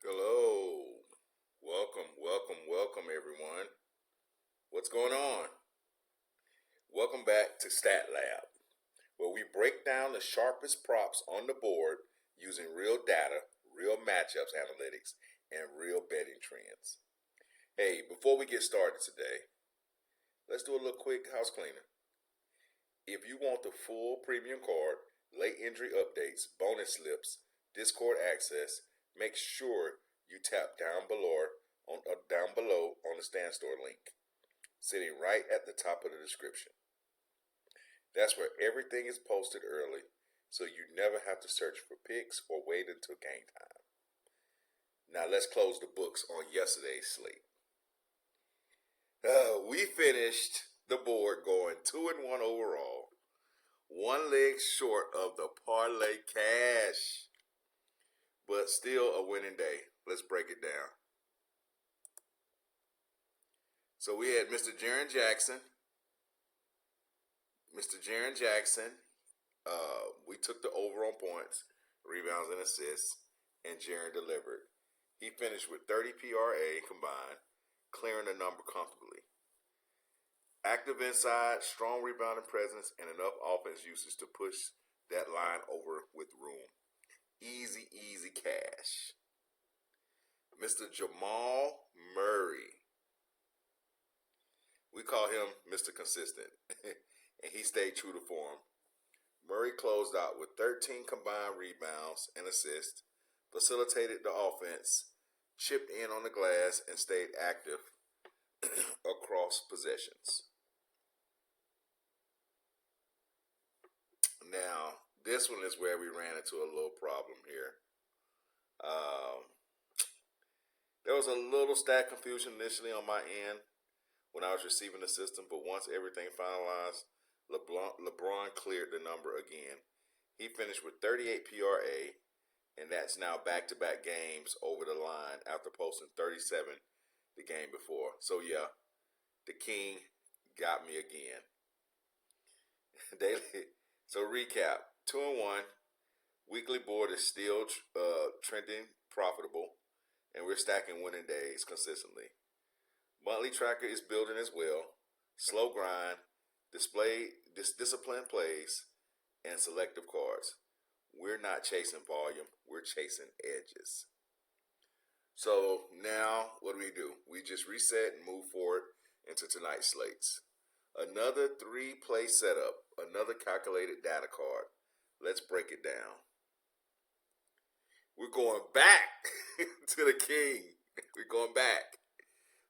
Hello. Welcome, everyone. What's going on? Welcome back to Stat Lab, where we break down the sharpest props on the board using real data, real matchups analytics, and real betting trends. Hey, before we get started today, let's do a little quick house cleaner. If you want the full premium card, late injury updates, bonus slips, Discord access, make sure you tap down below on the Stand Store link, sitting right at the top of the description. That's where everything is posted early, so you never have to search for picks or wait until game time. Now let's close the books on yesterday's slate. We finished the board going 2-1 overall, one leg short of the parlay cash, but still a winning day. Let's break it down. So we had Mr. Jaren Jackson. We took the over on points, rebounds, and assists, and Jaren delivered. He finished with 30 PRA combined, clearing the number comfortably. Active inside, strong rebounding presence, and enough offense usage to push that line over with room. Easy cash. Mr. Jamal Murray. We call him Mr. Consistent, and he stayed true to form. Murray closed out with 13 combined rebounds and assists, facilitated the offense, chipped in on the glass, and stayed active across possessions. Now, this one is where we ran into a little problem here. There was a little stat confusion initially on my end when I was receiving the system, but once everything finalized, LeBron cleared the number again. He finished with 38 PRA, and that's now back-to-back games over the line after posting 37 the game before. So yeah, the king got me again. So recap: 2-1. Weekly board is still trending profitable, and we're stacking winning days consistently. Monthly tracker is building as well. Slow grind, disciplined plays, and selective cards. We're not chasing volume, we're chasing edges. So now what do? We just reset and move forward into tonight's slates. Another 3-play setup, another calculated data card. Let's break it down. We're going back to the king. We're going back.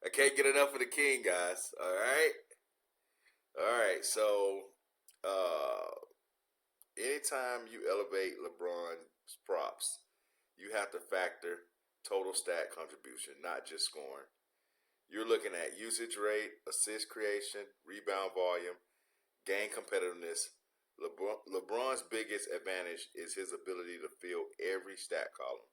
I can't get enough of the king, guys. All right. So, anytime you elevate LeBron's props, you have to factor total stat contribution, not just scoring. You're looking at usage rate, assist creation, rebound volume, game competitiveness. LeBron's biggest advantage is his ability to fill every stat column.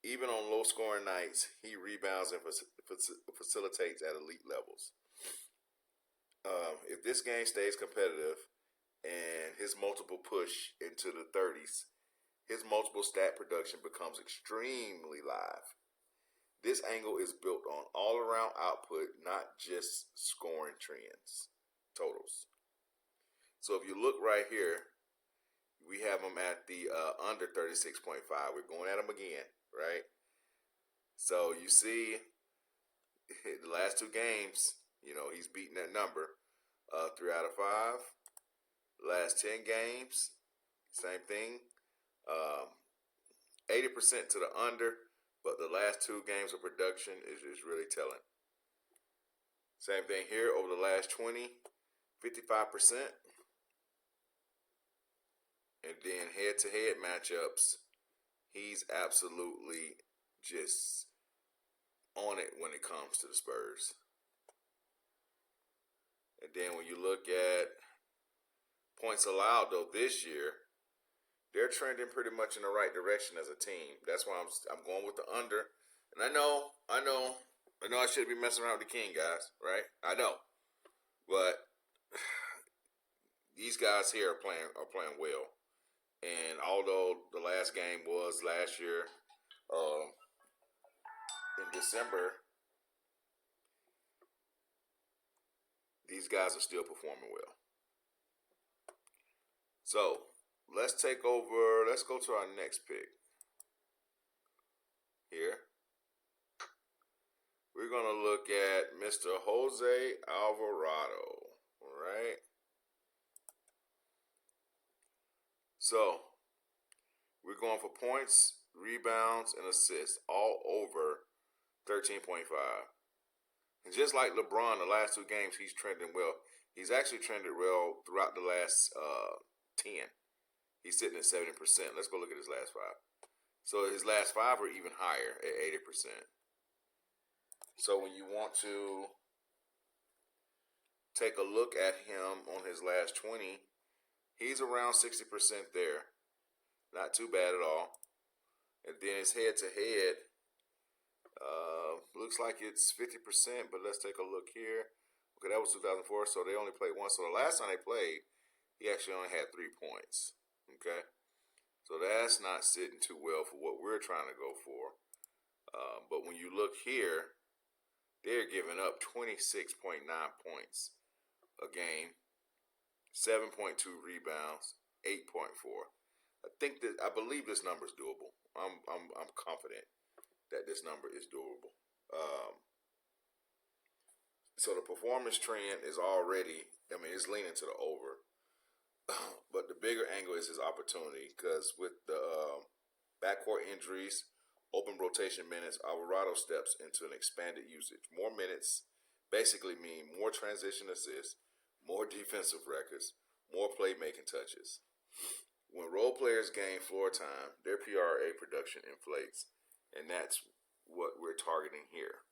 Even on low-scoring nights, he rebounds and facilitates at elite levels. If this game stays competitive and his multiple push into the 30s, his multiple stat production becomes extremely live. This angle is built on all-around output, not just scoring trends, totals. So if you look right here, we have him at the under 36.5. We're going at him again, right? So you see, the last 2 games, he's beaten that number 3 out of 5. Last 10 games, same thing. 80% to the under, but the last 2 games of production is really telling. Same thing here over the last 20, 55%. And then head-to-head matchups, he's absolutely just on it when it comes to the Spurs. And then when you look at points allowed, though, this year, they're trending pretty much in the right direction as a team. That's why I'm going with the under. And I know I should be messing around with the king, guys, right? I know. But these guys here are playing well. And although the last game was last year, December, these guys are still performing well. So let's take over. Let's go to our next pick here. We're going to look at Mr. Jose Alvarado. All right. So we're going for points, rebounds, and assists all over 13.5. And just like LeBron, the last 2 games, he's trending well. He's actually trended well throughout the last 10. He's sitting at 70%. Let's go look at his last 5. So his last 5 are even higher at 80%. So when you want to take a look at him on his last 20, he's around 60% there. Not too bad at all. And then his head-to-head looks like it's 50%, but let's take a look here. Okay, that was 2004, so they only played once. So the last time they played, he actually only had 3 points. Okay, so that's not sitting too well for what we're trying to go for. But when you look here, they're giving up 26.9 points a game, 7.2 rebounds, 8.4. I believe this number is doable. I'm confident that this number is doable. So the performance trend is already, it's leaning to the over. But the bigger angle is his opportunity, because with the backcourt injuries, open rotation minutes, Alvarado steps into an expanded usage. More minutes basically mean more transition assists, more defensive records, more playmaking touches. When role players gain floor time, their PRA production inflates, and that's what we're targeting here.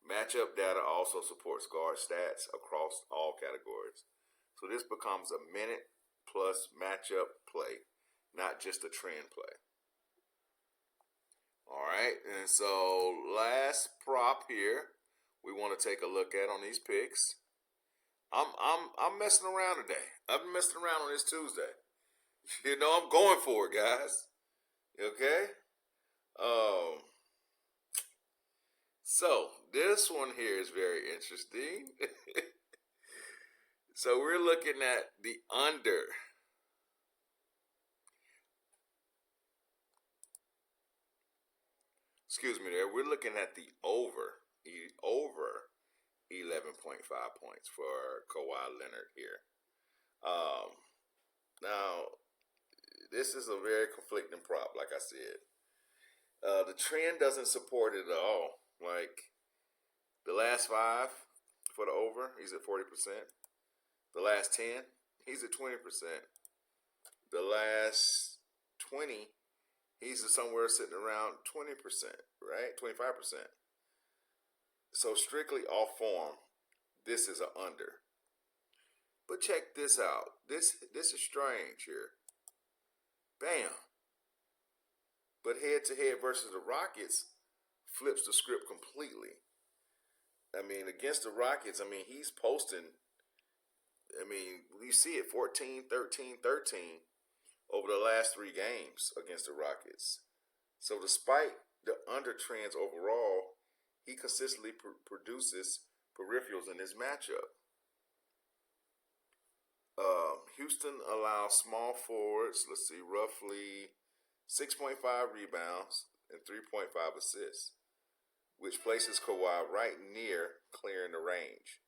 Matchup data also supports guard stats across all categories. So this becomes a minute plus matchup play, not just a trend play. All right, and so last prop here we want to take a look at on these picks. I'm messing around today. I've been messing around on this Tuesday. I'm going for it, guys. Okay? So this one here is very interesting. So we're looking at the under. Excuse me there. We're looking at the over 11.5 points for Kawhi Leonard here. Now, this is a very conflicting prop, like I said. The trend doesn't support it at all. Like, the last 5 for the over, he's at 40%. The last 10, he's at 20%. The last 20, he's somewhere sitting around 20%, right? 25%. So strictly off form, this is an under. But check this out. This is strange here. Bam. But head-to-head versus the Rockets flips the script completely. Against the Rockets, he's posting, you see it 14, 13, 13 over the last 3 games against the Rockets. So despite the under trends overall, he consistently produces peripherals in this matchup. Houston allows small forwards, roughly 6.5 rebounds and 3.5 assists, which places Kawhi right near clearing the range.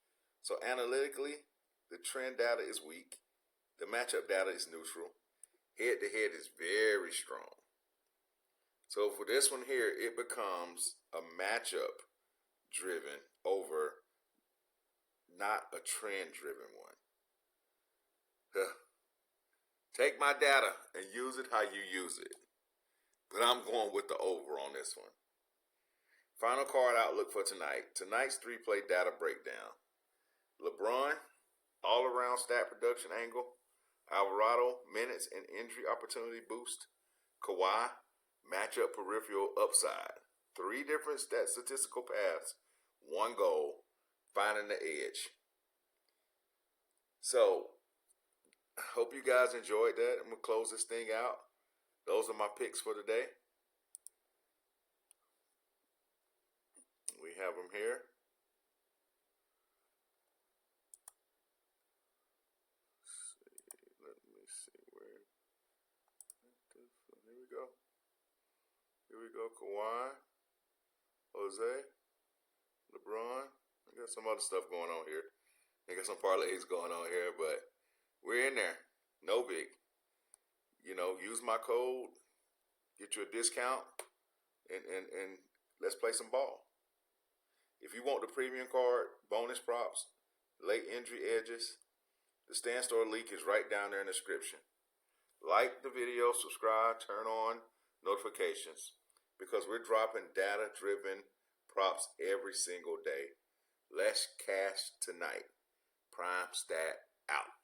So analytically, the trend data is weak. The matchup data is neutral. Head-to-head is very strong. So for this one here, it becomes a matchup-driven over not a trend-driven one. Take my data and use it how you use it. But I'm going with the over on this one. Final card outlook for tonight. Tonight's 3-play data breakdown. LeBron, all-around stat production angle. Alvarado, minutes and injury opportunity boost. Kawhi, matchup peripheral upside. 3 different statistical paths, 1 goal, finding the edge. So, I hope you guys enjoyed that. I'm going to close this thing out. Those are my picks for today. We have them here. Let me see where. Here we go. Here we go. Kawhi, Jose, LeBron. I got some other stuff going on here. I got some parlays going on here, but we're in there. Novig. Use my code, get you a discount, and let's play some ball. If you want the premium card, bonus props, late injury edges, the Stand Store link is right down there in the description. Like the video, subscribe, turn on notifications because we're dropping data-driven props every single day. Less cash tonight. Prime Stat out.